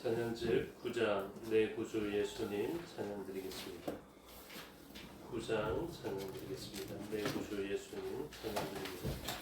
찬양집 9장 내 구주 예수님 찬양드리겠습니다. 9장 찬양드리겠습니다. 내 구주 예수님 찬양드립니다.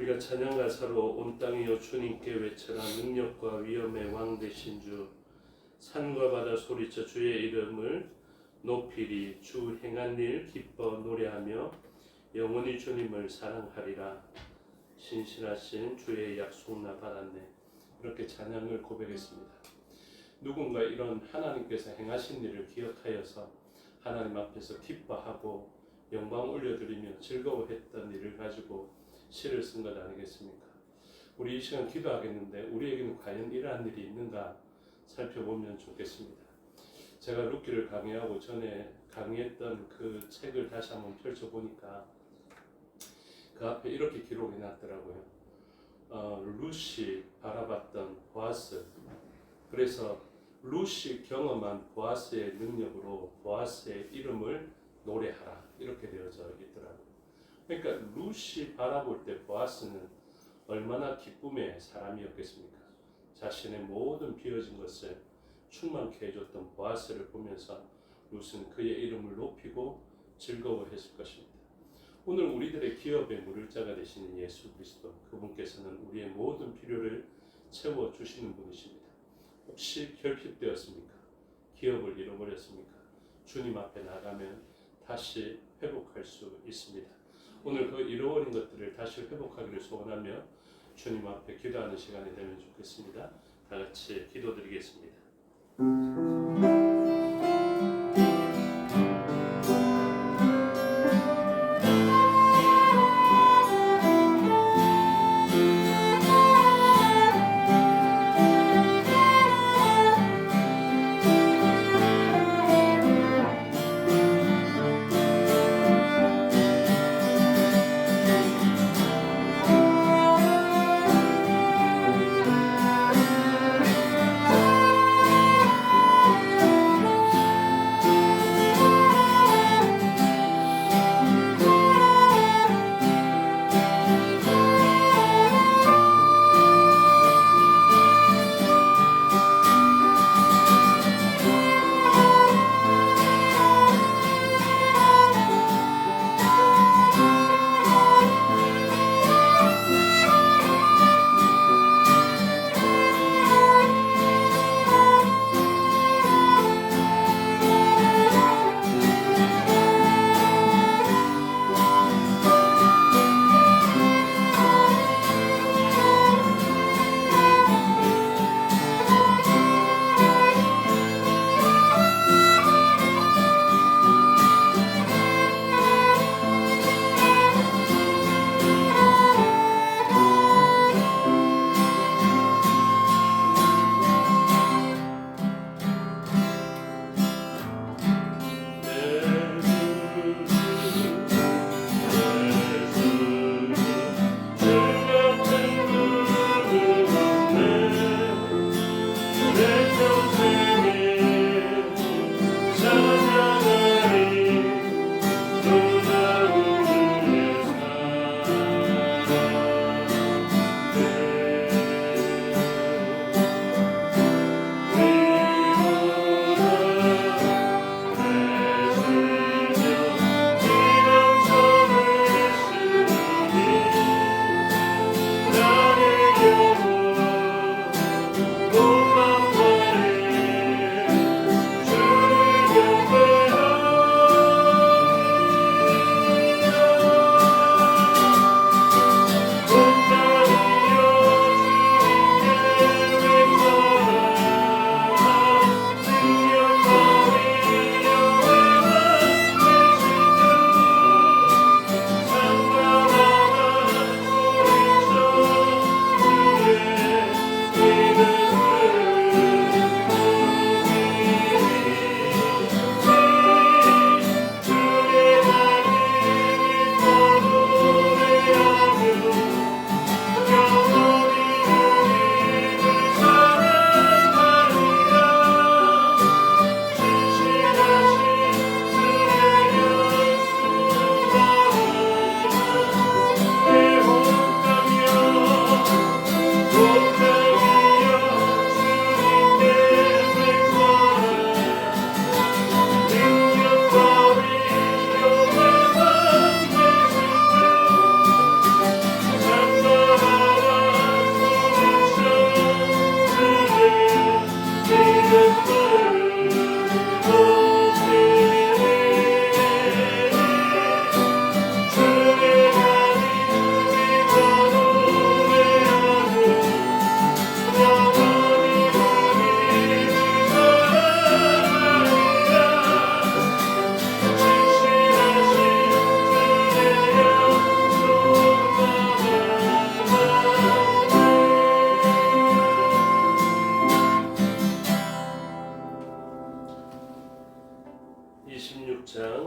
우리가 찬양 가사로 온 땅이여 주님께 외쳐라. 능력과 위엄의 왕 되신 주, 산과 바다 소리쳐 주의 이름을 높이리. 주 행한 일 기뻐 노래하며 영원히 주님을 사랑하리라. 신실하신 주의 약속 나 받았네. 이렇게 찬양을 고백했습니다. 누군가 이런 하나님께서 행하신 일을 기억하여서 하나님 앞에서 기뻐하고 영광 올려드리며 즐거워했던 일을 가지고 시를 쓴 것 아니겠습니까? 우리 이 시간 기도하겠는데 우리에게는 과연 이러한 일이 있는가 살펴보면 좋겠습니다. 제가 룻기를 강의하고 전에 강의했던 그 책을 다시 한번 펼쳐보니까 그 앞에 이렇게 기록해 놨더라고요. 룻이 바라봤던 보아스. 그래서 룻이 경험한 보아스의 능력으로 보아스의 이름을 노래하라 이렇게 되어져 있더라고요. 그러니까 룻이 바라볼 때 보아스는 얼마나 기쁨의 사람이었겠습니까? 자신의 모든 비어진 것을 충만케 해줬던 보아스를 보면서 룻은 그의 이름을 높이고 즐거워했을 것입니다. 오늘 우리들의 기업의 물을자가 되시는 예수 그리스도, 그분께서는 우리의 모든 필요를 채워주시는 분이십니다. 혹시 결핍되었습니까? 기업을 잃어버렸습니까? 주님 앞에 나가면 다시 회복할 수 있습니다. 오늘 그 잃어버린 것들을 다시 회복하기를 소원하며 주님 앞에 기도하는 시간이 되면 좋겠습니다. 다 같이 기도드리겠습니다.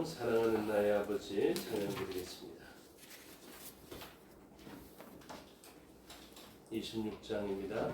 사랑하는 나의 아버지 찬양드리겠습니다. 26장입니다.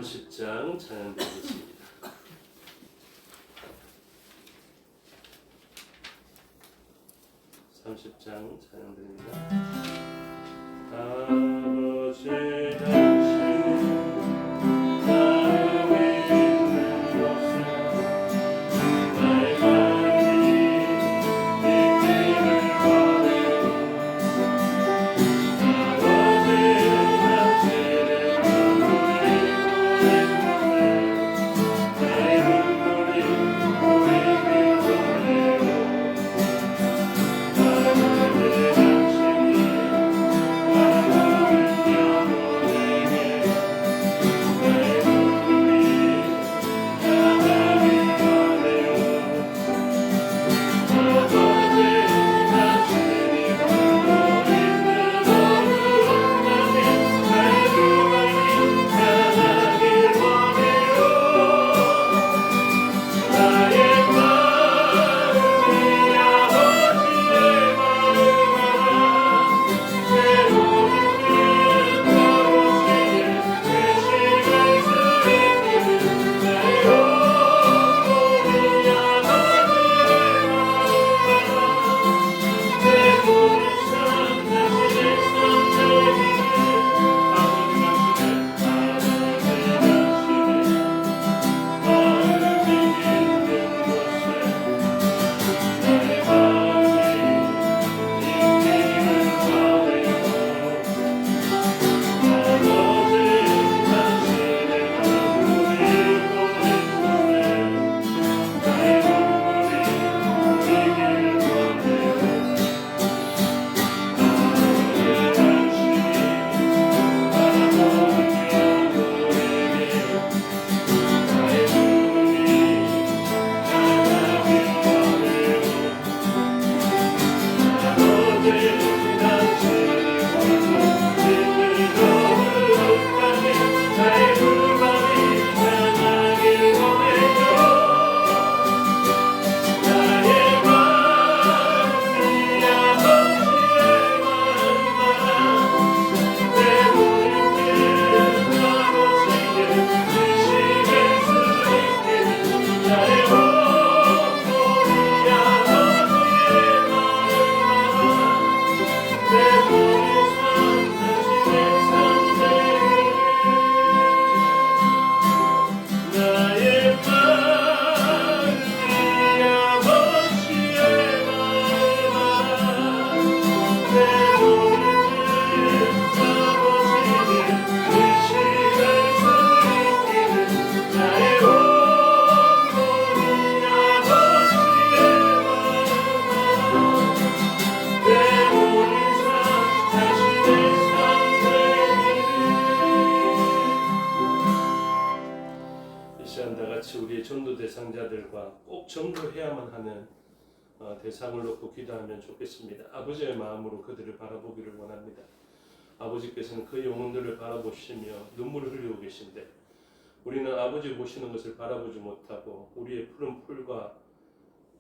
30장 찬양 드리겠습니다. 찬양 드립니다. 아버지 당신 전도해야만 하는 대상을 놓고 기도하면 좋겠습니다. 아버지의 마음으로 그들을 바라보기를 원합니다. 아버지께서는 그 영혼들을 바라보시며 눈물을 흘리고 계신데 우리는 아버지 보시는 것을 바라보지 못하고 우리의 푸른 풀과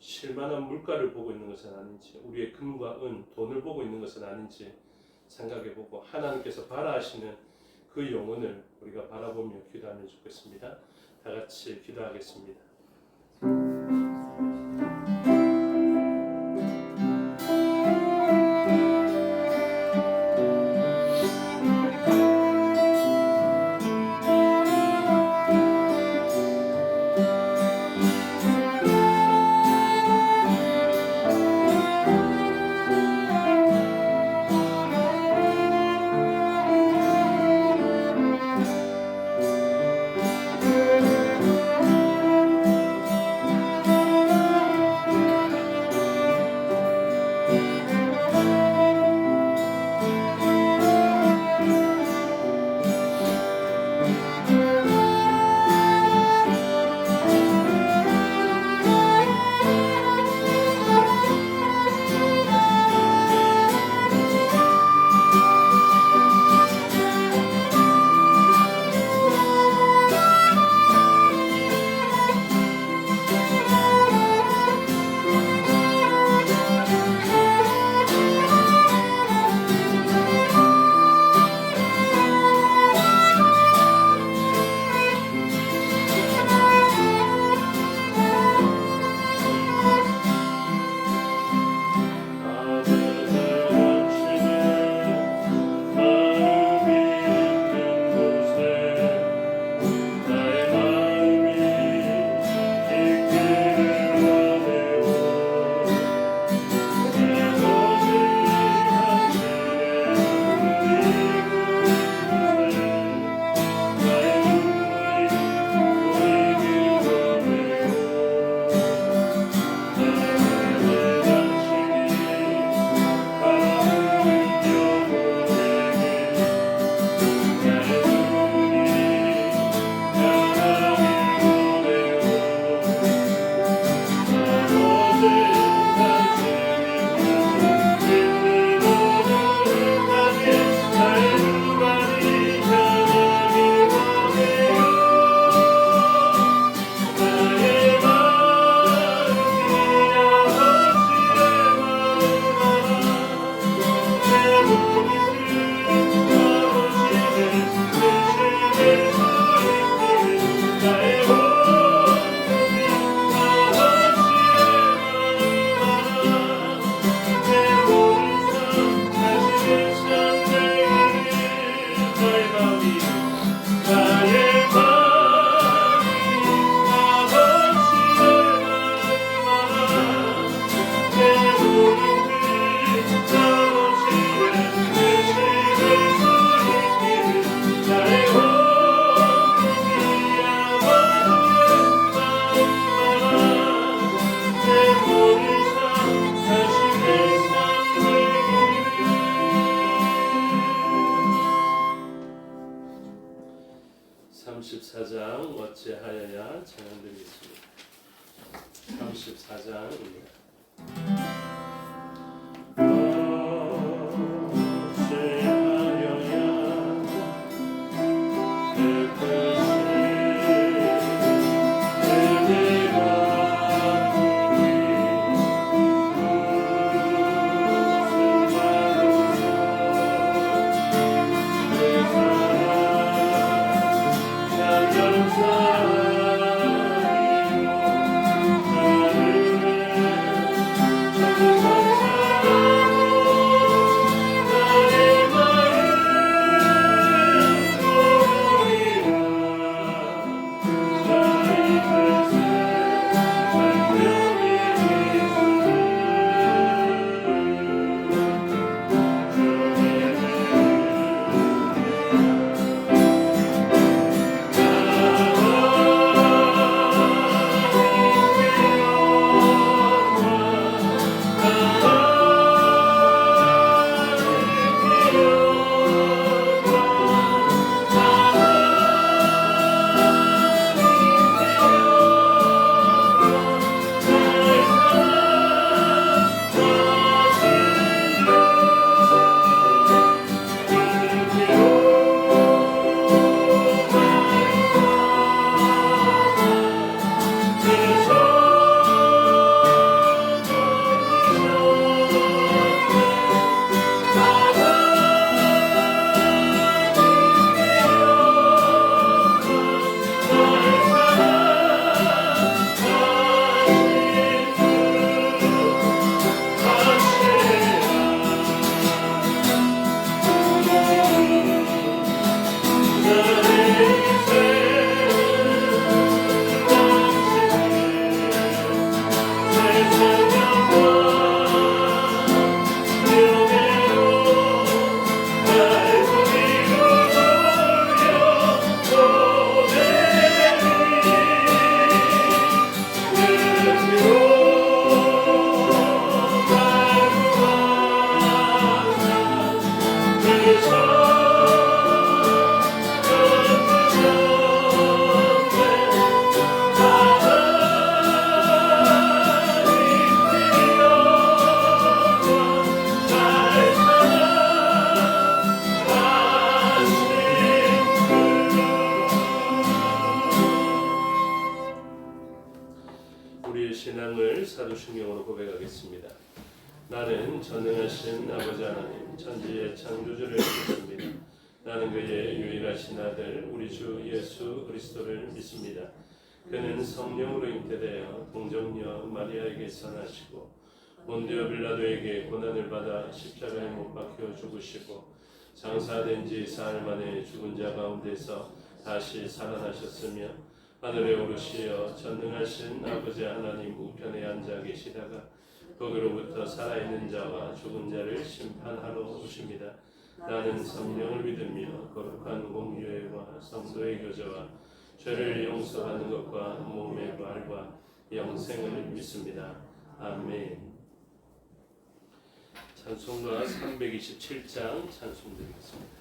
실만한 물가를 보고 있는 것은 아닌지, 우리의 금과 은, 돈을 보고 있는 것은 아닌지 생각해보고 하나님께서 바라하시는 그 영혼을 우리가 바라보며 기도하면 좋겠습니다. 다 같이 기도하겠습니다. 어찌하여야 찬양드리겠습니다. 34장입니다. 우리의 신앙을 사도신경으로 고백하겠습니다. 나는 전능하신 아버지 하나님 천지의 창조주를 믿습니다. 나는 그의 유일하신 아들 우리 주 예수 그리스도를 믿습니다. 그는 성령으로 잉태되어 동정녀 마리아에게서 나시고 본디오 빌라도에게 고난을 받아 십자가에 못 박혀 죽으시고 장사된 지 사흘 만에 죽은 자 가운데서 다시 살아나셨으며 하늘에 오르시어 전능하신 아버지 하나님 우편에 앉아 계시다가 거기로부터 살아있는 자와 죽은 자를 심판하러 오십니다. 나는 성령을 믿으며 거룩한 공유회와 성도의 교제와 죄를 용서하는 것과 몸의 부활과 영생을 믿습니다. 아멘. 찬송가 327장 찬송드리겠습니다.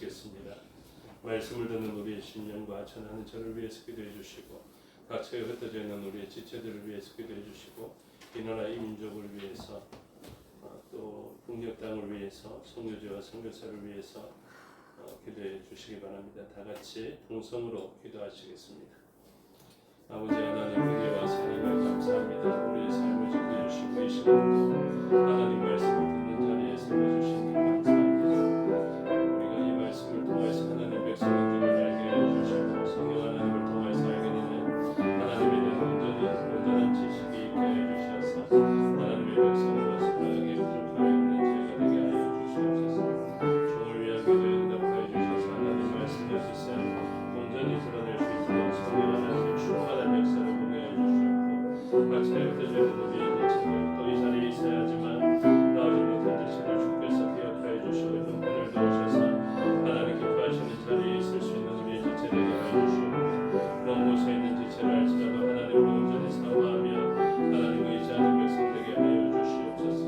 기도하시겠습니다. 말씀을 듣는 우리의 심령과 전하는 저를 위해서 기도해 주시고 각처에 흩어져 있는 우리의 지체들을 위해서 기도해 주시고 이 나라 이 민족을 위해서 또 북녘 땅을 위해서 선교지와 선교사를 위해서 기도해 주시기 바랍니다. 다 같이 동성으로 기도하시겠습니다. 아버지 하나님 은혜와 사랑을 감사합니다. 우리의 삶을 지켜주시고 이 시간도 하나님 말씀을 듣는 자리에 세워주시니 감사합니다. 우리가 이 말씀을 통해서 하나님 백성인 줄을 알게 해주시고 성령 하나님을 통해서 알게 되는 하나님에 대한 온전한 지식이 있게 해주셔서 하나님의 백성으로 살아가게 부족함이 없는 저희가 되게 하여 주시옵소서. 종을 위한 기도에 응답하여 주셔서 하나님 말씀의 뜻을 온전히 드러낼 수 있도록 성령 하나님의 충만한 역사를 보게 해주시옵고 각처에 흩어져 있는 우리의 지체들 또 이 자리에 있어야 하지만 나오지 못한 지체를 주께서 기억하여 주시고 형편을 도우셔서 하나님 기뻐하시는 자리에 있을 수 있는 우리의 지체를 되게 하여 주시옵고 먼 곳에 있는 지체를 알지라도 하나님을 온전히 사모하며 하나님 의지하는 백성 되게 하여 주시옵소서.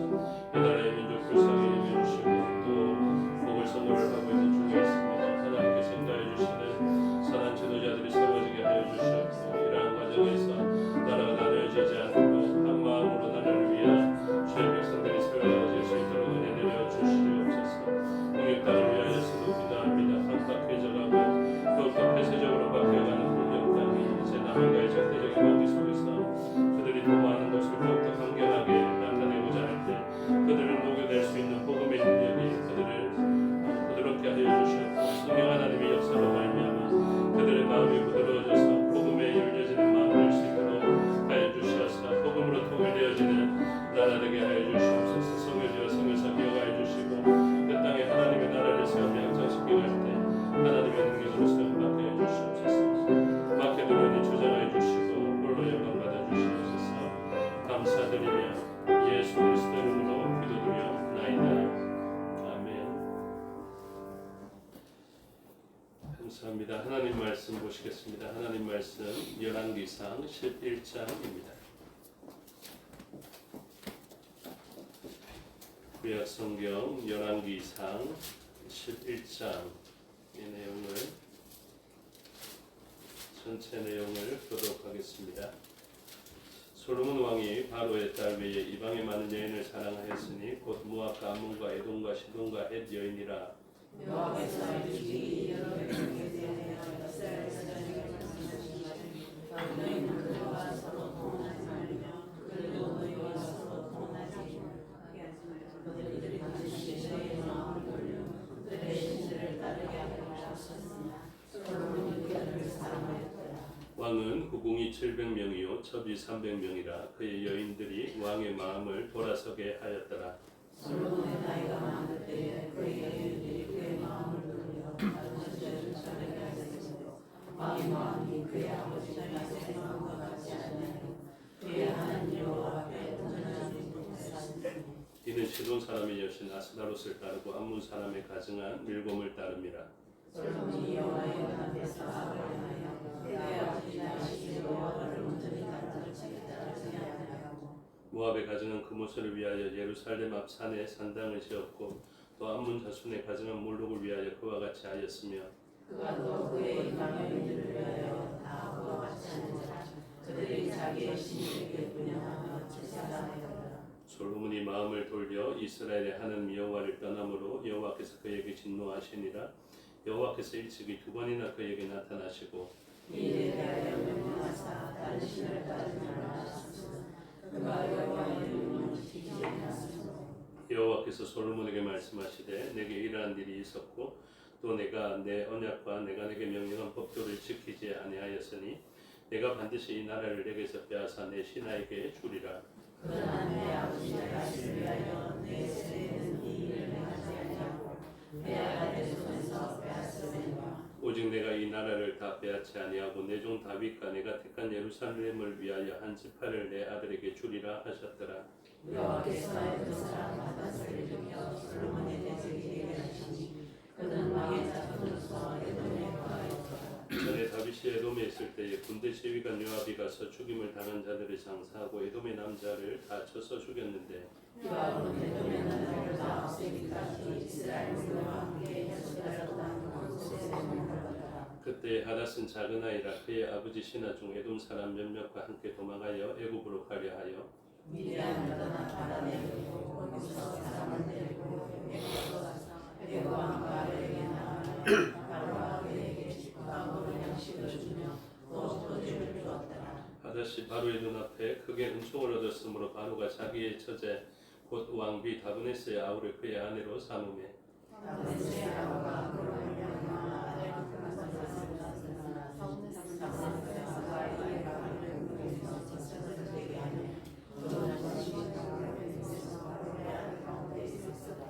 이 나라의 민족 불쌍히 여겨 주시고 또 보글소글을 하고 있는 중에 있습니다. 하나님께서 인도해 주시는 선한 지도자들이 세워지게 하여 주시옵고 이러한 과정에서 나라가 나눠지지 않고 한 마음으로 나라를 위한 주의 백성들이 세워질 수 있도록 은혜 내려 주시옵소서. 북녘 땅을 위하여서도 기도합니다. 각각해져가고 더욱더 폐쇄적으로 바뀌어가는 북녘 땅이 이제 남한과의 적대적인 관계 속에서 그들이 도모하는 것을 더욱더 강경하게 나타내고자 할 때 그들을 녹여낼 수 있는 복음의 능력이 그들을 부드럽게 하여 주시옵고 성령 하나님의 역사로 말미암아 그들의 마음이 부드러워져서 복음에 열려지는 마음을 낼 수 있도록 하여 주시옵소서. 복음으로 통일되어지는 나라 되게 하여 주시옵소서. 성교지와 성교사 기억하여 주시고 그 땅에 하나님의 나라를 세우며 확장시키고 할 때 하나님의 능력으로 사용받게 해 주시옵소서. 마케도니아를 주장하여 주시고 홀로 영광 받아 주시옵소서. 감사드리며 예수 그리스도 이름으로 기도드리옵나이다. 감사합니다. 하나님 말씀 보시겠습니다. 하나님 말씀 열왕기상 11장입니다. 구약 성경 열왕기상 11장 이 내용을 전체 내용을 보도록 하겠습니다. 솔로몬 왕이 바로의 딸 외에 이방의 많은 여인을 사랑하였으니 곧 모압과 암몬과 에돔과 시돈과 헷 여인이라. 여호와께서 이르시기 여러분의 대하여 너희는 그들과 서로 동원하지 말며 그들도 너희와 서로 동원하지 하게 하지 말며 그들이 반드시 너희의 마음을 돌려 그들의 신들을 따르게 하였으나 솔로몬이 그들을 사랑하였더라. 왕은 후궁이 700명이요 첩이 300명이라 그의 여인들이 왕의 마음을 돌아서게 하였더라. 솔로몬의 나이가 많을 때에 그의 여인들이 그의 마음을 돌려 다른 신들을 따르게 하였으므로 왕의 마음이 그의 아버지 다윗의 마음과 같지 않으며 그의 하나님 여호와 앞에 온전하지 못하였으니 이는 시돈 사람의 여신 아스다롯을 따르고 암몬 사람의 가증한 밀곰을 따릅니다. 솔로몬이 여호와의 앞에서 악을 행하여 그의 아버지 다윗의 여호와를 온전히 따르지 아니하고 모압의 가증한 그모스를 위하여 예루살렘 앞 산에 산당을 지었고 또 암몬 자손의 가증한 몰록을 위하여 그와 같이 하였으며 그가 또 그의 이방인들을 위하여 다 그와 같이 하는지라 그들이 자기의 신에게 분양하며 제사하였더라. 솔로몬이 마음을 돌려 이스라엘에 하는 여호와를 떠남으로 여호와께서 그에게 진노하시니라. 여호와께서 일찍이 2번이나 그에게 나타나시고 이에 대하여 명령하사 다른 신을 따르지 말라 하셨으나 그가 여호와의 명령을 지키지 아니하였으므로 여호와께서 솔로몬에게 말씀하시되 내게 이러한 일이 있었고 또 내가 내 언약과 내가 내게 명령한 법도를 지키지 아니하였으니 내가 반드시 이 나라를 내게서 빼앗아 내 신하에게 주리라. 그러나 내 아버지 다윗을 위하여 내 세대는 이 일을 행하지 아니하고 내 아들의 손에서 빼앗으리라. 오직 내가 이 나라를 다 빼앗지 아니하고 내 종 다윗과 내가 택한 예루살렘을 위하여 한 지파를 내 아들에게 주리라 하셨더라. 여호와께서 그 사람 하닷을 일으켜 솔로몬의 대적에게 하시니 그는 왕의 자손으로서 에돔에 거하였더라. 전에 다윗이 에돔에 있을 때에 군대 지휘관 요압이 가서 죽임을 당한 자들을 장사하고 에돔의 남자를 다 쳐서 죽였는데 요압은 에돔의 남자를 다 없애기까지 이스라엘 무리와 함께 해수가서 난 곳곳에 머물렀더라. 그때 하닷은 작은 아이라 그의 아버지 신하 중 에돔 사람 몇몇과 함께 도망하여 애굽으로 가려 하여 미디안을 떠나 바다에 이르고 거기서 사람을 데리고 애굽으로 가서 애굽 왕 바로에게 나아가며 바로가 그에게 집과 먹을 양식을 주며 또 포도주를 주었더라. 하닷이 바로의 눈앞에 크게 은총을 얻었으므로 바로가 자기의 처제 곧 왕비 다브네스의 아우를 그의 아내로 삼으매 다브네스의 아우가 그로 말미암아 아들만큼을 낳았으나 다브네스가 이에 바로를 부르짖어 자식을 되게 하며 또 자식이 다브네스에서 바로의 아들 가운데 있었으나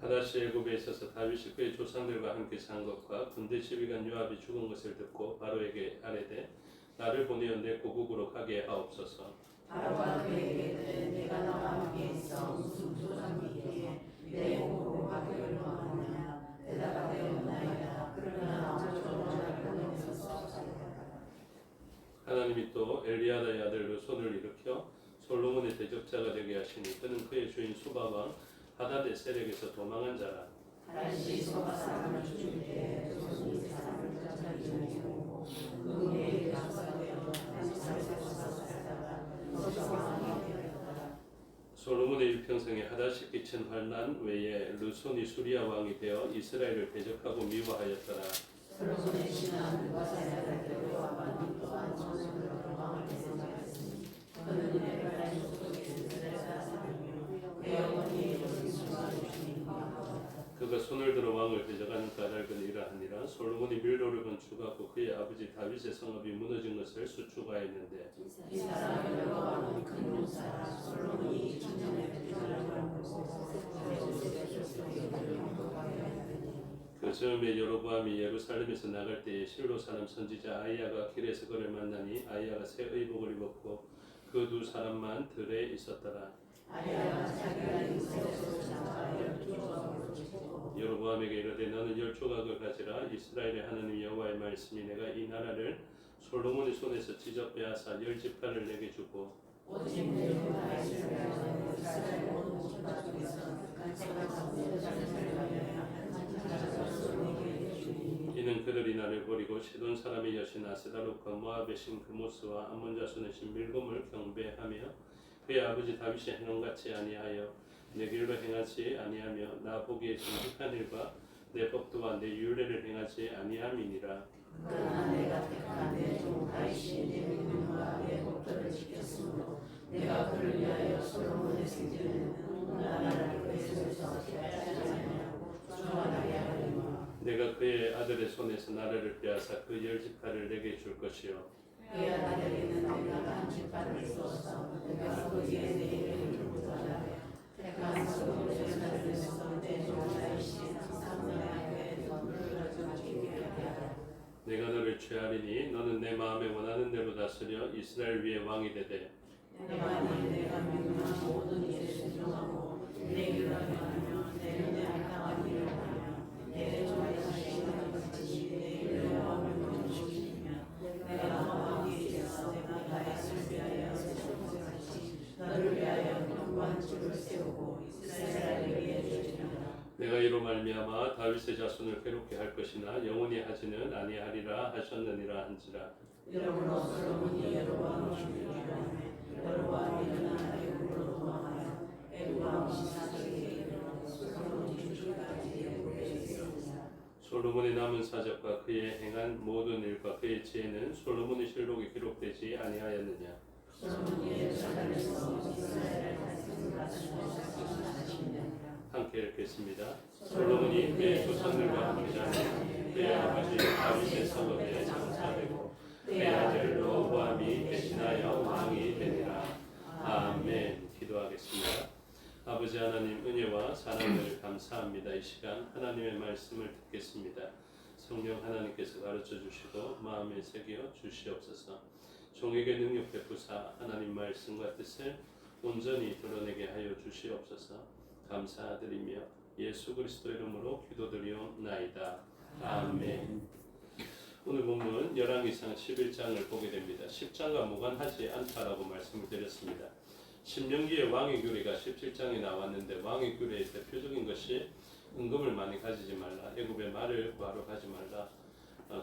하닷이 애굽에 있어서 다윗이 그의 조상들과 함께 산 것과 군대 지휘관 요압이 죽은 것을 듣고 바로에게 아뢰되 나를 보내어 내 고국으로 가게 하옵소서. 바로가 그에게 이르되 네가 나와 함께 있어 무슨 조상이 있기에 내 고국으로 가기를 원하느냐 대답하되 없나이다. 그러나 아무쪼록 나를 보내소서. 하나님이 또 엘리야다의 아들로 손을 일으켜 솔로몬의 대적자가 되게 하시니 그는 그의 주인 수바 왕 하닷의 세력에서 도망한 자라. 다시 소바 사람을 죽일 때 조선이 사람을 잡자기 오고 그에게 가서되어 다시 살살서 살다가 소바 왕이 되었더라. 솔로몬의 일평생에 하닷이 끼친 환난 외에 르손이 수리아 왕이 되어 이스라엘을 대적하고 미워하였더라. 솔로몬의 신하는 과사야를 여호와만 또한 전술로 왕을 대성하였으니 그는 에브라임 속에 이스라엘 사람이며 그 영혼이 이루는 순간을 주님과 그가 손을 들어 왕을 대적하는 까닭은 이러하니라. 솔로몬이 밀로를 건축하고 그의 아버지 다윗의 성읍이 무너진 것을 수축하였는데 이 사람은 여호와는 큰 용사라. 솔로몬이 2000년에 백전을 걸고 그 즈음에 여로보암이 예루살렘에서 나갈 때에 실로 사람 선지자 아이야가 길에서 그를 만나니 아이야가 새 의복을 입었고 그 두 사람만 들에 있었더라. 아이야가 자기가 인생에서 잡아 12조각으로 치고 여로보암에게 이르되 너는 10조각을 가지라. 이스라엘의 하나님 여호와의 말씀이 내가 이 나라를 솔로몬의 손에서 찢어 빼앗아 10지파를 내게 주고 오직 내 여호와 이스라엘 모든 지파 중에서 간sek한 가운데 자기를 위하여 한 자손을 내게 주니 이는 그들이 나를 버리고 시돈 사람의 여신 아스다롯과 모압의 신 그모스와 암몬 자손의 신 밀곰을 경배하며 그의 아버지 다윗이 행함같이 아니하여 내 길로 행하지 아니하며 나 보기에 정직한 일과 내 법도와 내 율례를 행하지 아니함이니라. 그러나 내가 택한 내 종 다윗이 내 믿음과 내 법도를 지켰으므로 내가 그를 위하여 솔로몬의 생기는 온 나라를 그의 손에서 빼앗지 아니하고 주관하게 하리니 내가 그의 아들의 손에서 나라를 빼앗아 그 10지파를 내게 줄 것이요 그의 아들에게는 내가 한 지파를 주어서 내가 거기에 내 이름을 부여하여 택한 솔로몬의 자손에서 내 종 다윗이 항상 내 앞에 법을 지키게 하리라. 내가 너를 취하리니 너는 내 마음에 원하는 대로 다스려 이스라엘 위에 왕이 되되 만일 내가 명령한 모든 일에 순종하고 내 길을 행하며 내 눈에 합당한 일을 하며 내 종의 자식을 같이 내 여호와 명령을 지키며 내가 너와 함께 있어 내가 다윗을 위하여 세우고 같이 너를 위하여 견고한 집을 세우고 이스라엘을 위해 주리라. 내가 이로 말미암아 다윗의 자손을 괴롭게 할 것이나 영원히 하지는 아니하리라 하셨느니라 한지라. 이러므로 솔로몬이 여로보암을 죽이려고 여로보암이 일어나 애굽으로 도망하여 애굽 왕 시사에게 이르러 솔로몬이 죽기까지 애굽에 있었느니라. 솔로몬의 남은 사적과 그의 행한 모든 일과 그의 지혜는 솔로몬의 실록에 기록되지 아니하였느냐. 솔로몬이 예루살렘에서 이스라엘을 다스리는 40년이라. 함께 읽겠습니다. 솔로몬이 그의 조상들과 함께 자매 그의 아버지 다윗의 성읍에 장사되고 그의 아들 르호보암이 대신하여 왕이 되니라. 아멘. 기도하겠습니다. 아버지 하나님 은혜와 사랑을 감사합니다. 이 시간 하나님의 말씀을 듣겠습니다. 성령 하나님께서 가르쳐 주시고 마음에 새겨 주시옵소서. 종에게 능력 베푸사 하나님 말씀과 뜻을 온전히 드러내게 하여 주시옵소서. 감사드리며 예수 그리스도 이름으로 기도드리옵나이다. 아멘. 오늘 본문 열왕기상 11장을 보게 됩니다. 10장과 무관하지 않다라고 말씀을 드렸습니다. 신명기의 왕의 규례가 17장에 나왔는데 왕의 규례의 대표적인 것이 은금을 많이 가지지 말라, 애굽의 말을 구하러 가지 말라,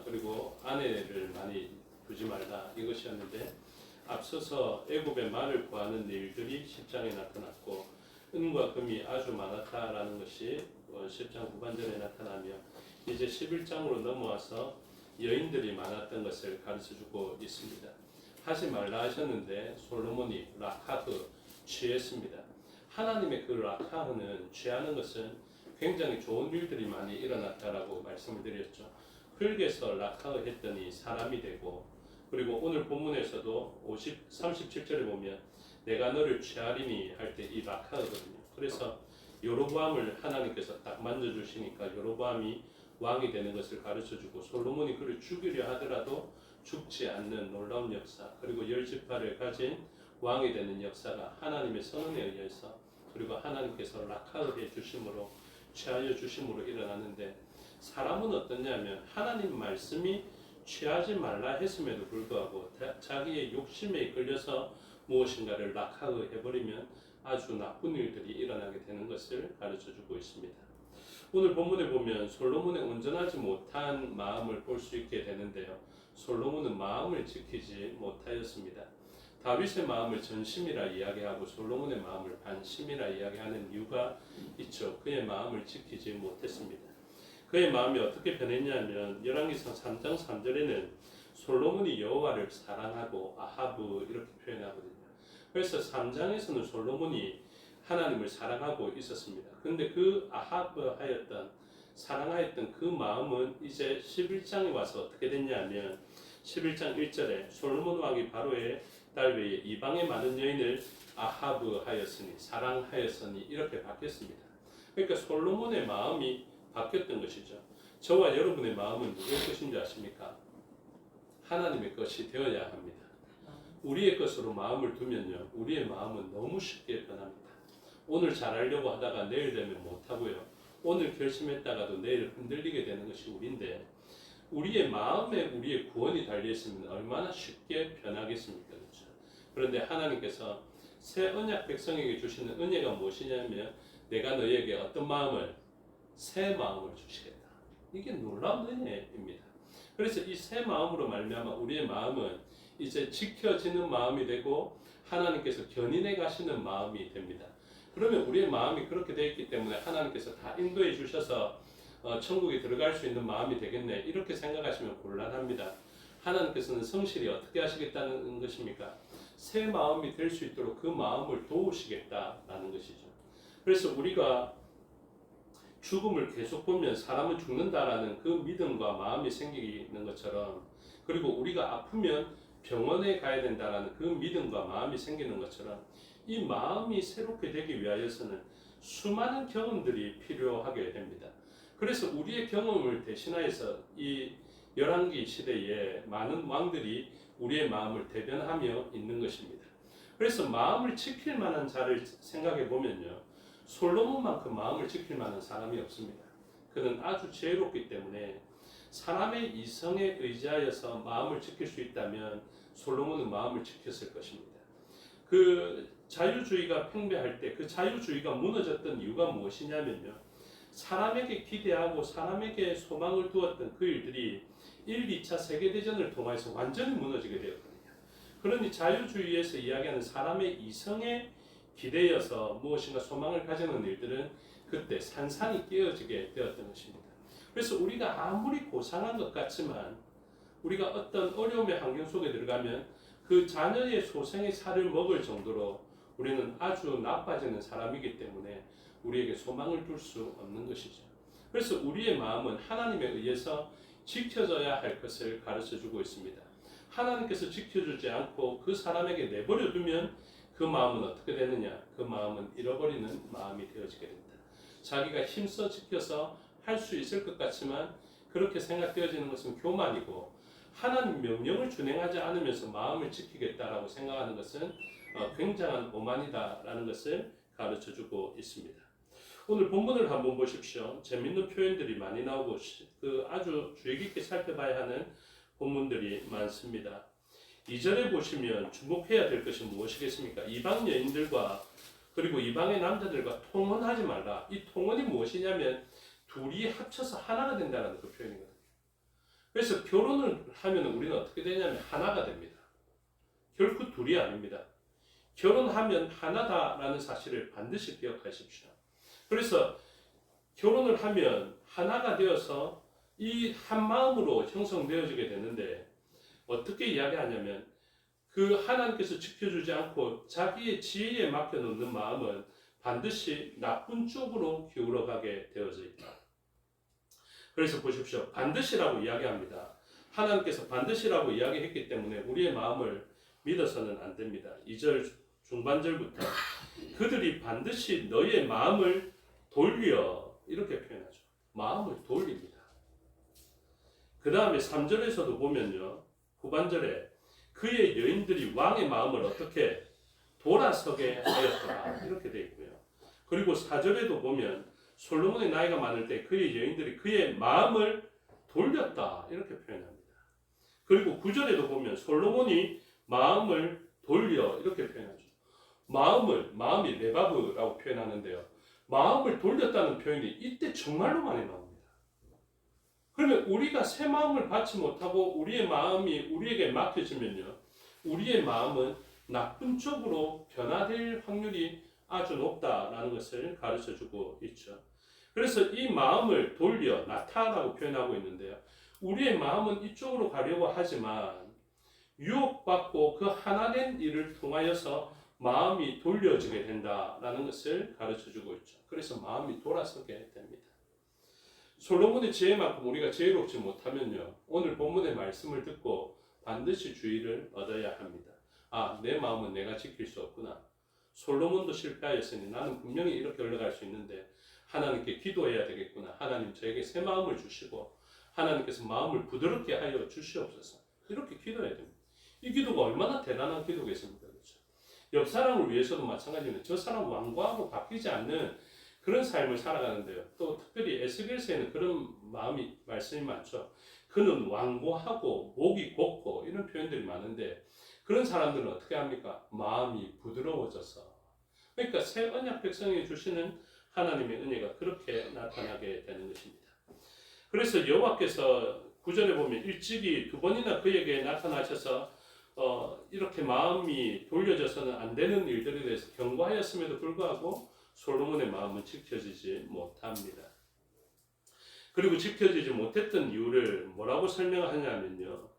그리고 아내를 많이 두지 말라 이것이었는데 앞서서 애굽의 말을 구하는 일들이 10장에 나타났고 은과 금이 아주 많았다라는 것이 10장 후반전에 나타나며 이제 11장으로 넘어와서 여인들이 많았던 것을 가르쳐주고 있습니다. 하지 말라 하셨는데 솔로몬이 락하흐 취했습니다. 하나님의 그 락하흐는 취하는 것은 굉장히 좋은 일들이 많이 일어났다라고 말씀을 드렸죠. 흙에서 락하흐 했더니 사람이 되고, 그리고 오늘 본문에서도 37절에 보면 내가 너를 취하리니 할 때 이 락하흐거든요. 그래서 여로보암을 하나님께서 딱 만져주시니까 여로보암이 왕이 되는 것을 가르쳐주고 솔로몬이 그를 죽이려 하더라도 죽지 않는 놀라운 역사, 그리고 10지파를 가진 왕이 되는 역사가 하나님의 선언에 의해서 그리고 하나님께서 락하게 주심으로 취하여 주심으로 일어났는데, 사람은 어떠냐면 하나님 말씀이 취하지 말라 했음에도 불구하고 자기의 욕심에 이끌려서 무엇인가를 락하게 해버리면 아주 나쁜 일들이 일어나게 되는 것을 가르쳐주고 있습니다. 오늘 본문에 보면 솔로몬의 온전하지 못한 마음을 볼 수 있게 되는데요. 솔로몬은 마음을 지키지 못하였습니다. 다윗의 마음을 전심이라 이야기하고 솔로몬의 마음을 반심이라 이야기하는 이유가 있죠. 그의 마음을 지키지 못했습니다. 그의 마음이 어떻게 변했냐면 열왕기상 3장 3절에는 솔로몬이 여호와를 사랑하고 아하브 이렇게 표현하거든요. 그래서 3장에서는 솔로몬이 하나님을 사랑하고 있었습니다. 그런데 그 아하브 하였던 사랑하였던 그 마음은 이제 11장에 와서 어떻게 됐냐면 11장 1절에 솔로몬 왕이 바로의 딸 외에 이방의 많은 여인을 아하브 하였으니 사랑하였으니 이렇게 바뀌었습니다. 그러니까 솔로몬의 마음이 바뀌었던 것이죠. 저와 여러분의 마음은 누구의 것인지 아십니까? 하나님의 것이 되어야 합니다. 우리의 것으로 마음을 두면요, 우리의 마음은 너무 쉽게 변합니다. 오늘 잘하려고 하다가 내일 되면 못하고요, 오늘 결심했다가도 내일 흔들리게 되는 것이 우리인데, 우리의 마음에 우리의 구원이 달려있으면 얼마나 쉽게 변하겠습니까? 그렇죠? 그런데 하나님께서 새 언약 백성에게 주시는 은혜가 무엇이냐면 내가 너희에게 어떤 마음을? 새 마음을 주시겠다. 이게 놀라운 은혜입니다. 그래서 이 새 마음으로 말미암아 우리의 마음은 이제 지켜지는 마음이 되고 하나님께서 견인해 가시는 마음이 됩니다. 그러면 우리의 마음이 그렇게 되어 있기 때문에 하나님께서 다 인도해 주셔서 천국에 들어갈 수 있는 마음이 되겠네 이렇게 생각하시면 곤란합니다. 하나님께서는 성실히 어떻게 하시겠다는 것입니까? 새 마음이 될 수 있도록 그 마음을 도우시겠다라는 것이죠. 그래서 우리가 죽음을 계속 보면 사람은 죽는다라는 그 믿음과 마음이 생기는 것처럼, 그리고 우리가 아프면 병원에 가야 된다라는 그 믿음과 마음이 생기는 것처럼 이 마음이 새롭게 되기 위하여서는 수많은 경험들이 필요하게 됩니다. 그래서 우리의 경험을 대신하여서 이 열왕기 시대에 많은 왕들이 우리의 마음을 대변하며 있는 것입니다. 그래서 마음을 지킬 만한 자를 생각해 보면요, 솔로몬만큼 마음을 지킬 만한 사람이 없습니다. 그는 아주 지혜롭기 때문에 사람의 이성에 의지하여서 마음을 지킬 수 있다면 솔로몬은 마음을 지켰을 것입니다. 그 자유주의가 팽배할 때 그 자유주의가 무너졌던 이유가 무엇이냐면요, 사람에게 기대하고 사람에게 소망을 두었던 그 일들이 1, 2차 세계대전을 통해서 완전히 무너지게 되었거든요. 그러니 자유주의에서 이야기하는 사람의 이성에 기대어서 무엇인가 소망을 가지는 일들은 그때 산산이 깨어지게 되었던 것입니다. 그래서 우리가 아무리 고상한 것 같지만 우리가 어떤 어려움의 환경 속에 들어가면 그 자녀의 소생의 살을 먹을 정도로 우리는 아주 나빠지는 사람이기 때문에 우리에게 소망을 둘 수 없는 것이죠. 그래서 우리의 마음은 하나님에 의해서 지켜져야 할 것을 가르쳐주고 있습니다. 하나님께서 지켜주지 않고 그 사람에게 내버려 두면 그 마음은 어떻게 되느냐? 그 마음은 잃어버리는 마음이 되어지게 됩니다. 자기가 힘써 지켜서 할 수 있을 것 같지만 그렇게 생각되어지는 것은 교만이고, 하나님 명령을 준행하지 않으면서 마음을 지키겠다라고 생각하는 것은 굉장한 오만이다라는 것을 가르쳐주고 있습니다. 오늘 본문을 한번 보십시오. 재밌는 표현들이 많이 나오고 아주 주의 깊게 살펴봐야 하는 본문들이 많습니다. 2절에 보시면 주목해야 될 것이 무엇이겠습니까? 이방 여인들과 그리고 이방의 남자들과 통혼하지 말라. 이 통혼이 무엇이냐면 둘이 합쳐서 하나가 된다는 그 표현이거든요. 그래서 결혼을 하면 우리는 어떻게 되냐면 하나가 됩니다. 결코 둘이 아닙니다. 결혼하면 하나다라는 사실을 반드시 기억하십시오. 그래서 결혼을 하면 하나가 되어서 이 한 마음으로 형성되어지게 되는데 어떻게 이야기하냐면 그 하나님께서 지켜주지 않고 자기의 지혜에 맡겨놓는 마음은 반드시 나쁜 쪽으로 기울어가게 되어져 있다. 그래서 보십시오. 반드시라고 이야기합니다. 하나님께서 반드시라고 이야기했기 때문에 우리의 마음을 믿어서는 안 됩니다. 2절 중반절부터 그들이 반드시 너의 마음을 돌려 이렇게 표현하죠. 마음을 돌립니다. 그 다음에 3절에서도 보면요. 후반절에 그의 여인들이 왕의 마음을 어떻게 돌아서게 하였더라 이렇게 되어 있고요. 그리고 4절에도 보면 솔로몬의 나이가 많을 때 그의 여인들이 그의 마음을 돌렸다 이렇게 표현합니다. 그리고 9절에도 보면 솔로몬이 마음을 돌려 이렇게 표현하죠. 마음이 레바브라고 표현하는데요. 마음을 돌렸다는 표현이 이때 정말로 많이 나옵니다. 그러면 우리가 새 마음을 받지 못하고 우리의 마음이 우리에게 맡겨지면요. 우리의 마음은 나쁜 쪽으로 변화될 확률이 아주 높다라는 것을 가르쳐주고 있죠. 그래서 이 마음을 돌려 나타라고 표현하고 있는데요. 우리의 마음은 이쪽으로 가려고 하지만 유혹받고 그 하나된 일을 통하여서 마음이 돌려지게 된다라는 것을 가르쳐주고 있죠. 그래서 마음이 돌아서게 됩니다. 솔로몬의 지혜만큼 우리가 지혜롭지 못하면요. 오늘 본문의 말씀을 듣고 반드시 주의를 얻어야 합니다. 아, 내 마음은 내가 지킬 수 없구나. 솔로몬도 실패하였으니 나는 분명히 이렇게 올라갈 수 있는데 하나님께 기도해야 되겠구나. 하나님 저에게 새 마음을 주시고 하나님께서 마음을 부드럽게 하여 주시옵소서. 이렇게 기도해야 됩니다. 이 기도가 얼마나 대단한 기도겠습니까? 그렇죠? 옆 사람을 위해서도 마찬가지입니다. 저 사람 완고하고 바뀌지 않는 그런 삶을 살아가는데요. 또 특별히 에스겔서에는 그런 말씀이 많죠. 그는 완고하고 목이 곱고 이런 표현들이 많은데 그런 사람들은 어떻게 합니까? 마음이 부드러워져서. 그러니까 새 언약 백성에게 주시는 하나님의 은혜가 그렇게 나타나게 되는 것입니다. 그래서 여호와께서 9절에 보면 일찍이 두 번이나 그에게 나타나셔서 이렇게 마음이 돌려져서는 안 되는 일들에 대해서 경고하였음에도 불구하고 솔로몬의 마음은 지켜지지 못합니다. 그리고 지켜지지 못했던 이유를 뭐라고 설명하냐면요.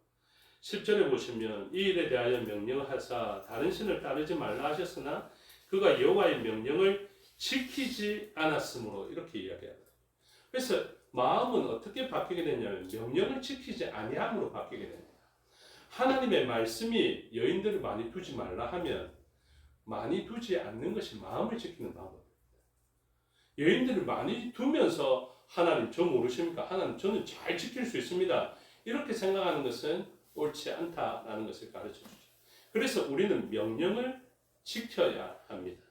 10절에 보시면 이 일에 대하여 명령하사 다른 신을 따르지 말라 하셨으나 그가 여호와의 명령을 지키지 않았으므로 이렇게 이야기합니다. 그래서 마음은 어떻게 바뀌게 되냐면 명령을 지키지 아니함으로 바뀌게 됩니다. 하나님의 말씀이 여인들을 많이 두지 말라 하면 많이 두지 않는 것이 마음을 지키는 방법입니다. 여인들을 많이 두면서 하나님 저 모르십니까? 하나님 저는 잘 지킬 수 있습니다. 이렇게 생각하는 것은 옳지 않다라는 것을 가르쳐주죠. 그래서 우리는 명령을 지켜야 합니다.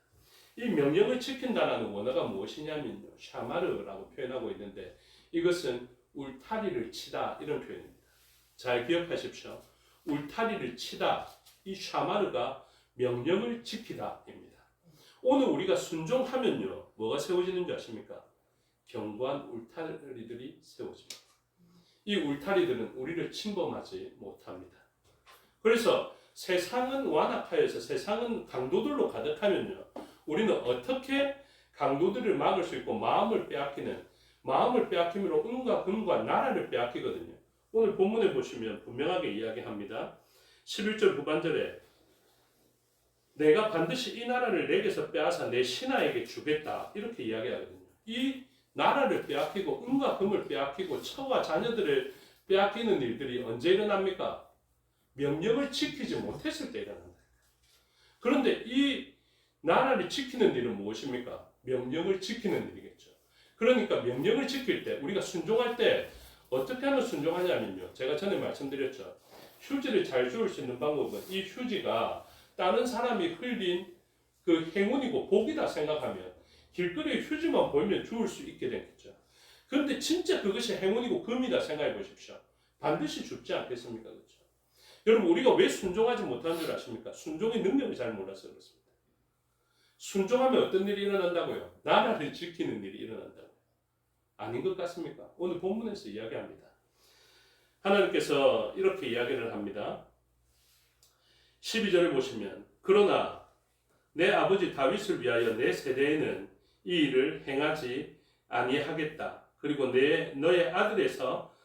이 명령을 지킨다는 원어가 무엇이냐면요. 샤마르라고 표현하고 있는데 이것은 울타리를 치다 이런 표현입니다. 잘 기억하십시오. 울타리를 치다. 이 샤마르가 명령을 지키다입니다. 오늘 우리가 순종하면요. 뭐가 세워지는 줄 아십니까? 견고한 울타리들이 세워집니다. 이 울타리들은 우리를 침범하지 못합니다. 그래서 세상은 완악하여서 세상은 강도들로 가득하면요. 우리는 어떻게 강도들을 막을 수 있고 마음을 빼앗김으로 은과 금과 나라를 빼앗기거든요. 오늘 본문에 보시면 분명하게 이야기합니다. 11절 후반절에 내가 반드시 이 나라를 내게서 빼앗아 내 신하에게 주겠다 이렇게 이야기하거든요. 이 나라를 빼앗기고 은과 금을 빼앗기고 처와 자녀들을 빼앗기는 일들이 언제 일어납니까? 명령을 지키지 못했을 때 일어난다. 그런데 이 나라를 지키는 일은 무엇입니까? 명령을 지키는 일이겠죠. 그러니까 명령을 지킬 때 우리가 순종할 때 어떻게 하면 순종하냐면요. 제가 전에 말씀드렸죠. 휴지를 잘 주울 수 있는 방법은 이 휴지가 다른 사람이 흘린 그 행운이고 복이다 생각하면 길거리에 휴지만 보이면 주울 수 있게 되겠죠. 그런데 진짜 그것이 행운이고 금이다 생각해 보십시오. 반드시 죽지 않겠습니까? 그렇죠? 여러분 우리가 왜 순종하지 못하는 줄 아십니까? 순종의 능력을 잘 몰라서 그렇습니다. 순종하면 어떤 일이 일어난다고요? 나라를 지키는 일이 일어난다고요. 아닌 것 같습니까? 오늘 본문에서 이야기합니다. 하나님께서 이렇게 이야기를 합니다. 12절을 보시면 그러나 내 아버지 다윗을 위하여 내 세대에는 이 일을 행하지 아니하겠다. 그리고 너의 아들에서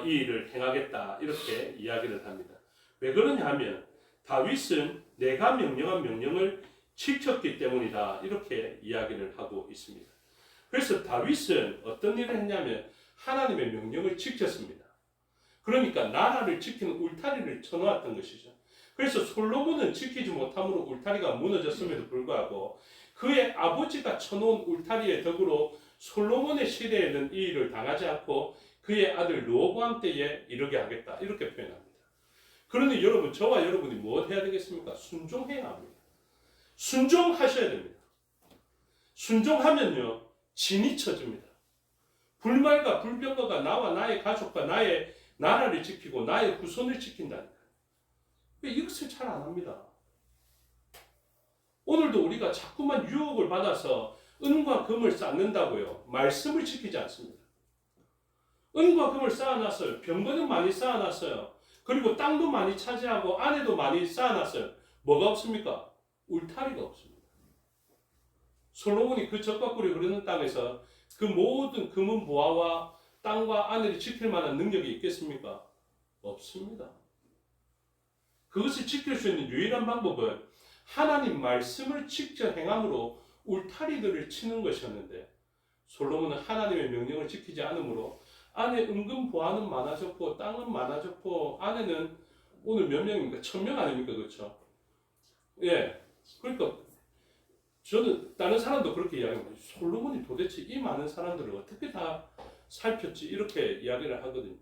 이 일을 행하겠다. 이렇게 이야기를 합니다. 왜 그러냐 하면 다윗은 내가 명령한 명령을 지켰기 때문이다. 이렇게 이야기를 하고 있습니다. 그래서 다윗은 어떤 일을 했냐면 하나님의 명령을 지켰습니다. 그러니까 나라를 지키는 울타리를 쳐놓았던 것이죠. 그래서 솔로몬은 지키지 못함으로 울타리가 무너졌음에도 불구하고 그의 아버지가 쳐놓은 울타리에 덕으로 솔로몬의 시대에는 이 일을 당하지 않고 그의 아들 르호보암 때에 이르게 하겠다. 이렇게 표현합니다. 그러니 여러분, 저와 여러분이 뭐 해야 되겠습니까? 순종해야 합니다. 순종하셔야 됩니다. 순종하면요, 진이 쳐집니다. 불말과 불병거가 나와 나의 가족과 나의 나라를 지키고 나의 후손을 지킨다니까요. 왜 이것을 잘 안 합니다. 오늘도 우리가 자꾸만 유혹을 받아서 은과 금을 쌓는다고요. 말씀을 지키지 않습니다. 은과 금을 쌓아놨어요. 병거는 많이 쌓아놨어요. 그리고 땅도 많이 차지하고 안에도 많이 쌓아놨어요. 뭐가 없습니까? 울타리가 없습니다. 솔로몬이 그 적과 꿀이 흐르는 땅에서 그 모든 금은 보화와 땅과 안을 지킬 만한 능력이 있겠습니까? 없습니다. 그것을 지킬 수 있는 유일한 방법은 하나님 말씀을 지켜 행함으로 울타리들을 치는 것이었는데 솔로몬은 하나님의 명령을 지키지 않으므로 안에 은근 보화는 많아졌고 땅은 많아졌고 안에는 오늘 몇 명입니까? 1000명 아닙니까? 그렇죠? 예. 그러니까 저는 다른 사람도 그렇게 이야기합니다. 솔로몬이 도대체 이 많은 사람들을 어떻게 다 살폈지? 이렇게 이야기를 하거든요.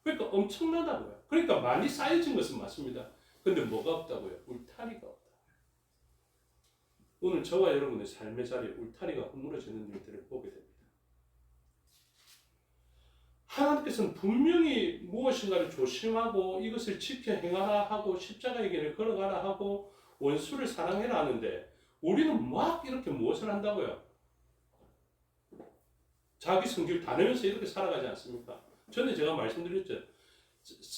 그러니까 엄청나다고요. 그러니까 많이 쌓여진 것은 맞습니다. 근데 뭐가 없다고요? 울타리가 없다. 오늘 저와 여러분의 삶의 자리에 울타리가 허물어지는 일들을 보게 됩니다. 하나님께서는 분명히 무엇인가를 조심하고 이것을 지켜 행하라 하고 십자가의 길을 걸어가라 하고 원수를 사랑해라 하는데 우리는 막 이렇게 무엇을 한다고요? 자기 성질 다 내면서 이렇게 살아가지 않습니까? 전에 제가 말씀드렸죠.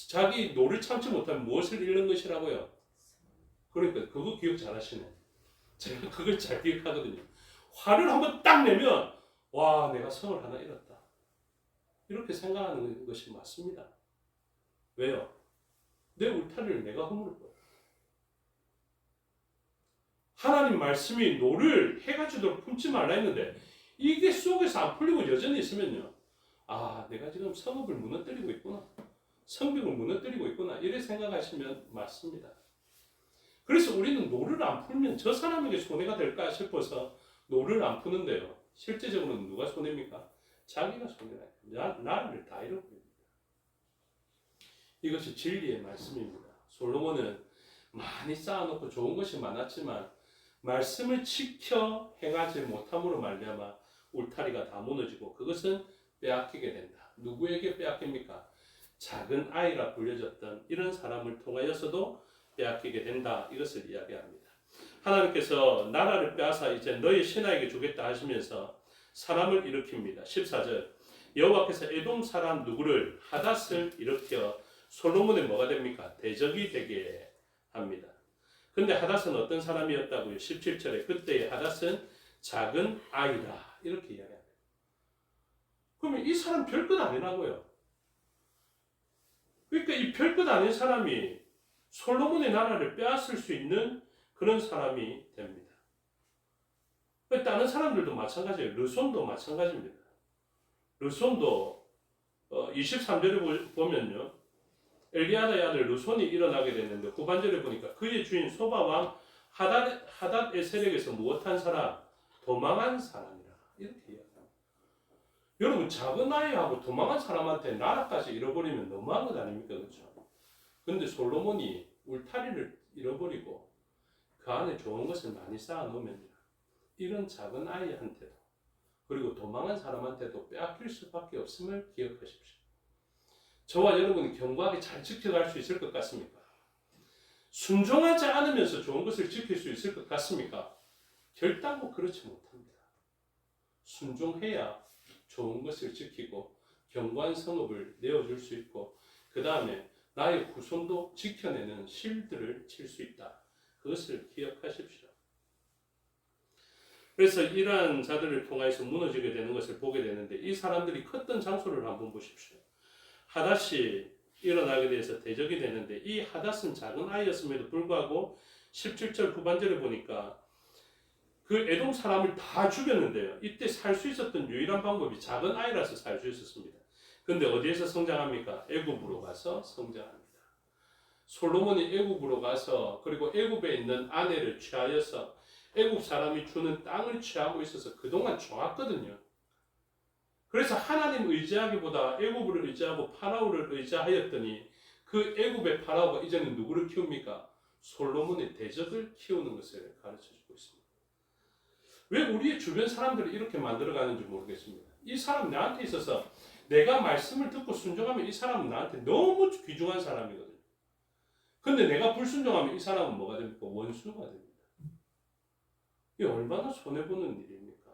자기 노를 참지 못하면 무엇을 잃는 것이라고요? 그러니까 그거 기억 잘 하시네. 제가 그걸 잘 기억하거든요. 화를 한번 딱 내면 와 내가 성을 하나 잃었다. 이렇게 생각하는 것이 맞습니다. 왜요? 내 울타리를 내가 허물을 거예요. 하나님 말씀이 노를 해가 지도록 품지 말라 했는데 이게 속에서 안 풀리고 여전히 있으면요. 아 내가 지금 성읍을 무너뜨리고 있구나. 성벽을 무너뜨리고 있구나. 이래 생각하시면 맞습니다. 그래서 우리는 노를 안 풀면 저 사람에게 손해가 될까 싶어서 노를 안 푸는데요. 실제적으로는 누가 손해입니까? 자기가 손해가 나를 다 잃어버립니다. 이것이 진리의 말씀입니다. 솔로몬은 많이 쌓아놓고 좋은 것이 많았지만 말씀을 지켜 행하지 못함으로 말미암아 울타리가 다 무너지고 그것은 빼앗기게 된다. 누구에게 빼앗깁니까? 작은 아이라 불려졌던 이런 사람을 통하여서도 빼앗기게 된다. 이것을 이야기합니다. 하나님께서 나라를 빼앗아 이제 너희 신하에게 주겠다 하시면서 사람을 일으킵니다. 14절 여호와께서 에돔 사람 누구를 하닷을 일으켜 솔로몬의 뭐가 됩니까? 대적이 되게 합니다. 근데 하닷은 어떤 사람이었다고요? 17절에 그때의 하닷은 작은 아이다. 이렇게 이야기합니다. 그러면 이 사람 별것 아니라고요. 그러니까 이 별것 아닌 사람이 솔로몬의 나라를 빼앗을 수 있는 그런 사람이 됩니다. 다른 사람들도 마찬가지예요. 르손도 마찬가지입니다. 르손도 23절에 보면요. 엘리아다의 아들 르손이 일어나게 됐는데 후반절에 보니까 그의 주인 소바왕 하닷의 세력에서 무엇한 사람? 도망한 사람이라. 이렇게 이야기합니다. 여러분 작은 아이하고 도망한 사람한테 나라까지 잃어버리면 너무한 것 아닙니까? 그렇죠? 근데 솔로몬이 울타리를 잃어버리고 그 안에 좋은 것을 많이 쌓아놓으면요. 이런 작은 아이한테도 그리고 도망한 사람한테도 빼앗길 수밖에 없음을 기억하십시오. 저와 여러분이 견고하게 잘 지켜갈 수 있을 것 같습니까? 순종하지 않으면서 좋은 것을 지킬 수 있을 것 같습니까? 결단코 그렇지 못합니다. 순종해야 좋은 것을 지키고 견고한 성읍을 내어줄 수 있고 그 다음에 나의 후손도 지켜내는 실드를 칠 수 있다. 그것을 기억하십시오. 그래서 이러한 자들을 통해서 무너지게 되는 것을 보게 되는데 이 사람들이 컸던 장소를 한번 보십시오. 하닷이 일어나게 돼서 대적이 되는데 이 하닷은 작은 아이였음에도 불구하고 17절 후반절에 보니까 그 에돔 사람을 다 죽였는데요. 이때 살 수 있었던 유일한 방법이 작은 아이라서 살 수 있었습니다. 근데 어디에서 성장합니까? 애굽으로 가서 성장합니다. 솔로몬이 애굽으로 가서 그리고 애굽에 있는 아내를 취하여서 애굽 사람이 주는 땅을 취하고 있어서 그동안 좋았거든요. 그래서 하나님 의지하기보다 애굽을 의지하고 파라오를 의지하였더니 그 애굽의 파라오가 이제는 누구를 키웁니까? 솔로몬의 대적을 키우는 것을 가르쳐주고 있습니다. 왜 우리의 주변 사람들이 이렇게 만들어가는지 모르겠습니다. 이 사람 나한테 있어서 내가 말씀을 듣고 순종하면 이 사람은 나한테 너무 귀중한 사람이거든요. 근데 내가 불순종하면 이 사람은 뭐가 됩니까? 원수가 됩니다. 이게 얼마나 손해보는 일입니까?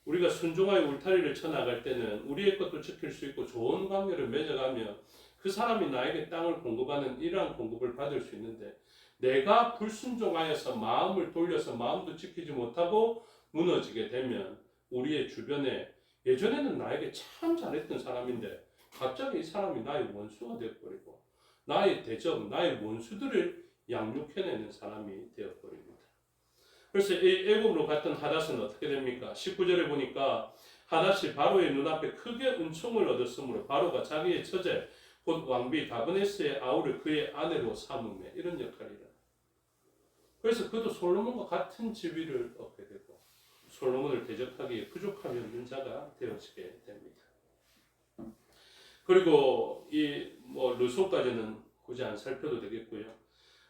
우리가 순종하여 울타리를 쳐나갈 때는 우리의 것도 지킬 수 있고 좋은 관계를 맺어가며 그 사람이 나에게 땅을 공급하는 이러한 공급을 받을 수 있는데 내가 불순종하여서 마음을 돌려서 마음도 지키지 못하고 무너지게 되면 우리의 주변에 예전에는 나에게 참 잘했던 사람인데 갑자기 이 사람이 나의 원수가 되어버리고 나의 대적, 나의 원수들을 양육해내는 사람이 되어버립니다. 그래서 이 애굽으로 갔던 하닷은 어떻게 됩니까? 19절에 보니까 하닷이 바로의 눈앞에 크게 은총을 얻었으므로 바로가 자기의 처제 곧 왕비 다브네스의 아우를 그의 아내로 삼으며 이런 역할이라. 그래서 그도 솔로몬과 같은 지위를 얻게 되고 솔로몬을 대적하기에 부족함이 없는 자가 되어지게 됩니다. 그리고 이 르손까지는 굳이 안 살펴도 되겠고요.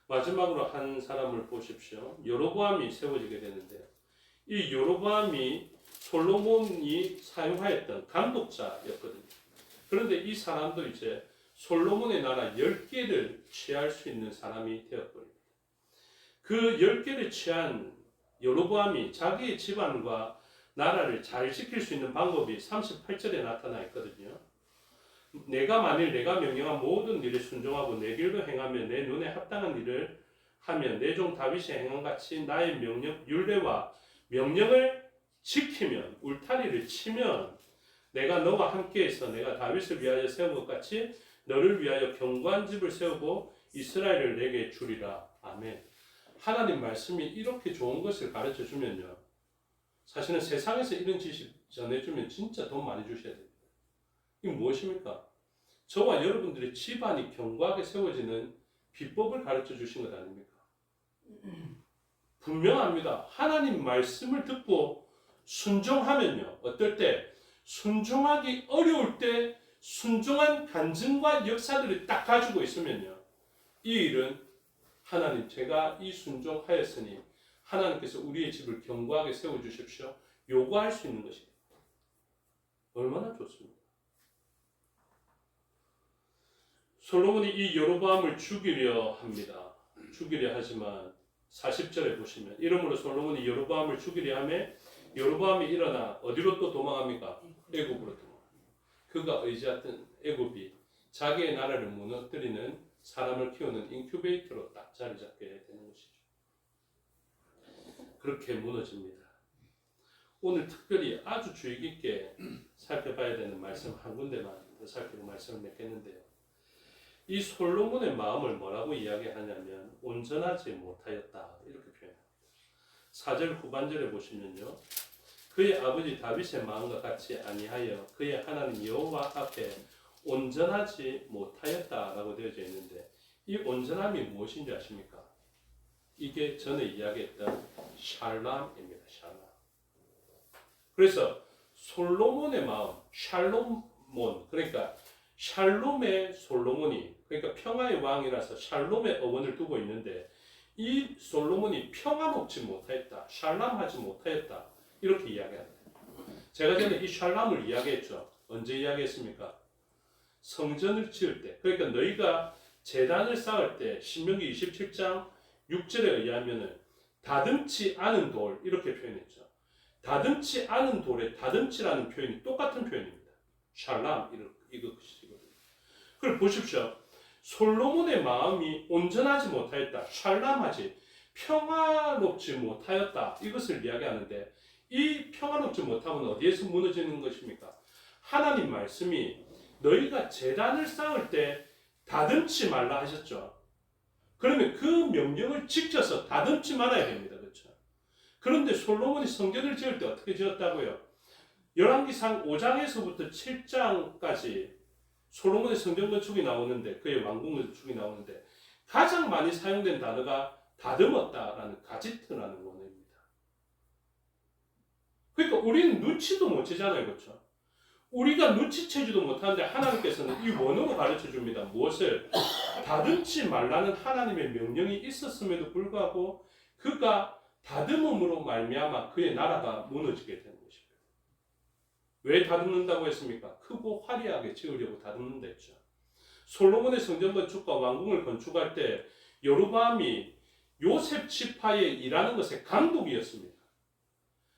마지막으로 한 사람을 보십시오. 여로보암이 세워지게 되는데요. 이 여로보암이 솔로몬이 사용하였던 감독자였거든요. 그런데 이 사람도 이제 솔로몬의 나라 10개를 취할 수 있는 사람이 되어버립니다. 그 10개를 취한 여로보암이 자기의 집안과 나라를 잘 지킬 수 있는 방법이 38절에 나타나 있거든요. 내가 만일 내가 명령한 모든 일에 순종하고 내 길로 행하며 내 눈에 합당한 일을 하며 내 종 다윗이 행한 같이 나의 명령 율례와 명령을 지키면 울타리를 치면 내가 너와 함께해서 내가 다윗을 위하여 세운 것 같이 너를 위하여 견고한 집을 세우고 이스라엘을 내게 주리라. 아멘. 하나님 말씀이 이렇게 좋은 것을 가르쳐 주면요. 사실은 세상에서 이런 지식 전해주면 진짜 돈 많이 주셔야 됩니다. 이게 무엇입니까? 저와 여러분들의 집안이 견고하게 세워지는 비법을 가르쳐 주신 것 아닙니까? 분명합니다. 하나님 말씀을 듣고 순종하면요. 어떨 때? 순종하기 어려울 때 순종한 간증과 역사들을 딱 가지고 있으면요. 이 일은 하나님 제가 이 순종하였으니 하나님께서 우리의 집을 견고하게 세워주십시오. 요구할 수 있는 것입니다. 얼마나 좋습니까? 솔로몬이 이 여로보암을 죽이려 합니다. 죽이려 하지만 40절에 보시면 이러므로 솔로몬이 여로보암을 죽이려 하며 여로보암이 일어나 어디로 또 도망합니까? 애굽으로 도망합니다. 그가 의지했던 애굽이 자기의 나라를 무너뜨리는 사람을 키우는 인큐베이터로 딱 자리 잡게 되는 것이죠. 그렇게 무너집니다. 오늘 특별히 아주 주의 깊게 살펴봐야 되는 말씀 한 군데만 더 살피고 말씀을 맺겠는데요. 이 솔로몬의 마음을 뭐라고 이야기하냐면 온전하지 못하였다 이렇게 표현합니다. 4절 후반절에 보시면요. 그의 아버지 다윗의 마음과 같이 아니하여 그의 하나님 여호와 앞에 온전하지 못하였다라고 되어져 있는데 이 온전함이 무엇인지 아십니까? 이게 전에 이야기했던 샬람입니다. 샬람. 그래서 솔로몬의 마음, 샬롬몬 그러니까 샬롬의 솔로몬이 그러니까 평화의 왕이라서 샬롬의 어원을 두고 있는데 이 솔로몬이 평화 먹지 못하였다. 샬람하지 못하였다. 이렇게 이야기합니다. 제가 전에 이 샬람을 이야기했죠. 언제 이야기했습니까? 성전을 지을 때, 그러니까 너희가 제단을 쌓을 때 신명기 27장 6절에 의하면은 다듬지 않은 돌 이렇게 표현했죠. 다듬지 않은 돌에 다듬지라는 표현이 똑같은 표현입니다. 샬람 이것이거든요. 그걸 보십시오. 솔로몬의 마음이 온전하지 못하였다. 샬람하지 평화롭지 못하였다. 이것을 이야기하는데 이 평화롭지 못함은 어디에서 무너지는 것입니까? 하나님 말씀이 너희가 제단을 쌓을 때 다듬지 말라 하셨죠. 그러면 그 명령을 지켜서 다듬지 말아야 됩니다. 그렇죠? 그런데 솔로몬이 성전을 지을 때 어떻게 지었다고요? 열왕기상 5장에서부터 7장까지 솔로몬의 성전 건축이 나오는데 그의 왕궁 건축이 나오는데 가장 많이 사용된 단어가 다듬었다라는 가지트라는 원어입니다. 그러니까 우리는 눈치도 못 채잖아요. 그렇죠? 우리가 눈치채지도 못하는데 하나님께서는 이 원어로 가르쳐 줍니다. 무엇을? 다듬지 말라는 하나님의 명령이 있었음에도 불구하고 그가 다듬음으로 말미암아 그의 나라가 무너지게 되는 것입니다. 왜 다듬는다고 했습니까? 크고 화려하게 지으려고 다듬는다 했죠. 솔로몬의 성전 건축과 왕궁을 건축할 때 여로보암이 요셉 지파의 일하는 것의 감독이었습니다.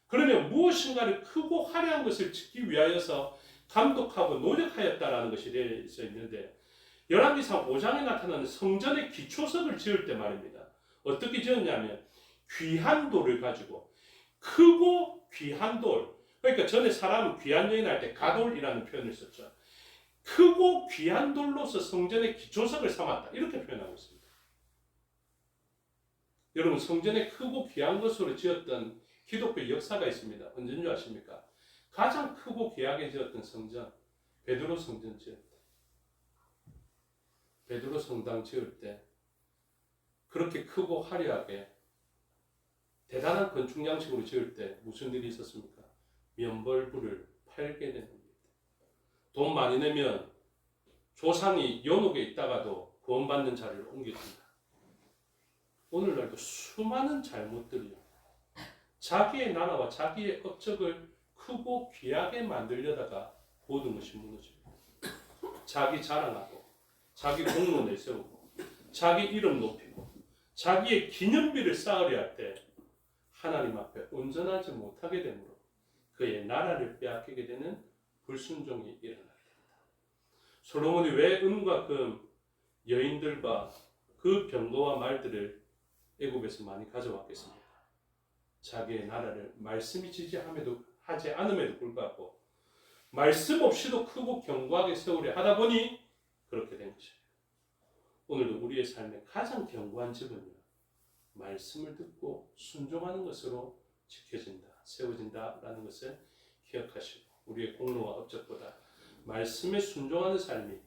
그러면 무엇인가를 크고 화려한 것을 짓기 위하여서 감독하고 노력하였다라는 것이 되어 있는데 열왕기상 5장에 나타나는 성전의 기초석을 지을 때 말입니다. 어떻게 지었냐면 귀한 돌을 가지고 크고 귀한 돌, 그러니까 전에 사람은 귀한 여인 할 때 가돌이라는 표현을 썼죠. 크고 귀한 돌로서 성전의 기초석을 삼았다 이렇게 표현하고 있습니다. 여러분 성전의 크고 귀한 것으로 지었던 기독교 역사가 있습니다. 언제인 줄 아십니까? 가장 크고 귀하게 지었던 성전, 베드로 성전 지을 때, 베드로 성당 지을 때 그렇게 크고 화려하게 대단한 건축 양식으로 지을 때 무슨 일이 있었습니까? 면벌부를 팔게 되는 겁니다. 돈 많이 내면 조상이 연옥에 있다가도 구원받는 자리를 옮겨준다. 오늘날도 수많은 잘못들이요. 자기의 나라와 자기의 업적을 크고 귀하게 만들려다가 모든 것이 무너집니다. 자기 자랑하고 자기 공로 내세우고 자기 이름 높이고 자기의 기념비를 쌓으려 할 때 하나님 앞에 온전하지 못하게 되므로 그의 나라를 빼앗기게 되는 불순종이 일어나게 됩니다. 솔로몬이 왜 은과 금, 여인들과 그 병거와 말들을 애굽에서 많이 가져왔겠습니까? 자기의 나라를 말씀이 하지 않음에도 불구하고 말씀 없이도 크고 견고하게 세우려 하다 보니 그렇게 된 것입니다. 오늘도 우리의 삶의 가장 견고한 집은요, 말씀을 듣고 순종하는 것으로 지켜진다, 세워진다라는 것을 기억하시고 우리의 공로와 업적보다 말씀에 순종하는 삶이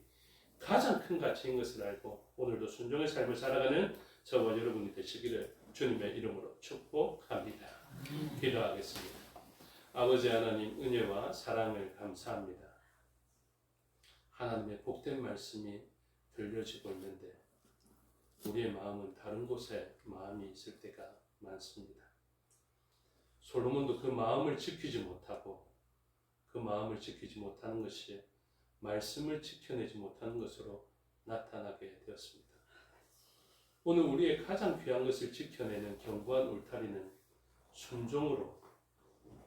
가장 큰 가치인 것을 알고 오늘도 순종의 삶을 살아가는 저와 여러분이 되시기를 주님의 이름으로 축복합니다. 기도하겠습니다. 아버지 하나님 은혜와 사랑을 감사합니다. 하나님의 복된 말씀이 들려지고 있는데 우리의 마음은 다른 곳에 마음이 있을 때가 많습니다. 솔로몬도 그 마음을 지키지 못하고 그 마음을 지키지 못하는 것이 말씀을 지켜내지 못하는 것으로 나타나게 되었습니다. 오늘 우리의 가장 귀한 것을 지켜내는 견고한 울타리는 순종으로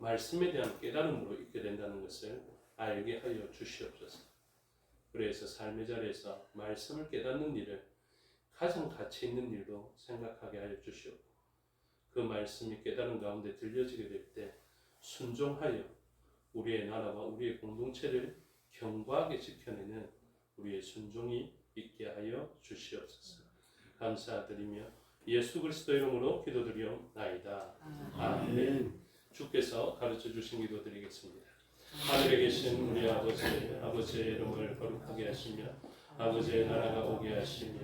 말씀에 대한 깨달음으로 있게 된다는 것을 알게 하여 주시옵소서. 그래서 삶의 자리에서 말씀을 깨닫는 일을 가장 가치 있는 일로 생각하게 하여 주시옵고 그 말씀이 깨달은 가운데 들려지게 될 때 순종하여 우리의 나라와 우리의 공동체를 견고하게 지켜내는 우리의 순종이 있게 하여 주시옵소서. 감사드리며 예수 그리스도 이름으로 기도드리옵나이다. 아멘. 주께서 가르쳐 주신 기도 드리겠습니다. 하늘에 계신 우리 아버지의 이름을 거룩하게 하시며 아버지의 나라가 오게 하시며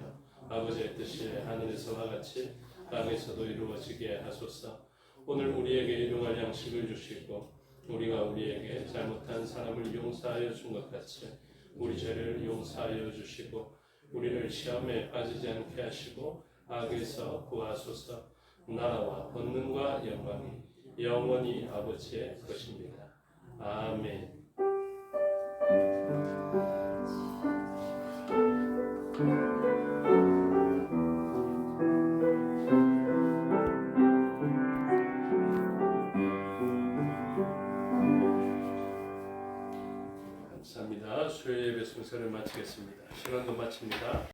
아버지의 뜻이 하늘에서와 같이 땅에서도 이루어지게 하소서. 오늘 우리에게 일용할 양식을 주시고 우리가 우리에게 잘못한 사람을 용서하여 준 것 같이 우리 죄를 용서하여 주시고 우리를 시험에 빠지지 않게 하시고 악에서 구하소서. 나라와 권능과 영광이 영원히 아버지의 것입니다. 아멘. 감사합니다. 수요 예배 순서를 마치겠습니다. 시간도 마칩니다.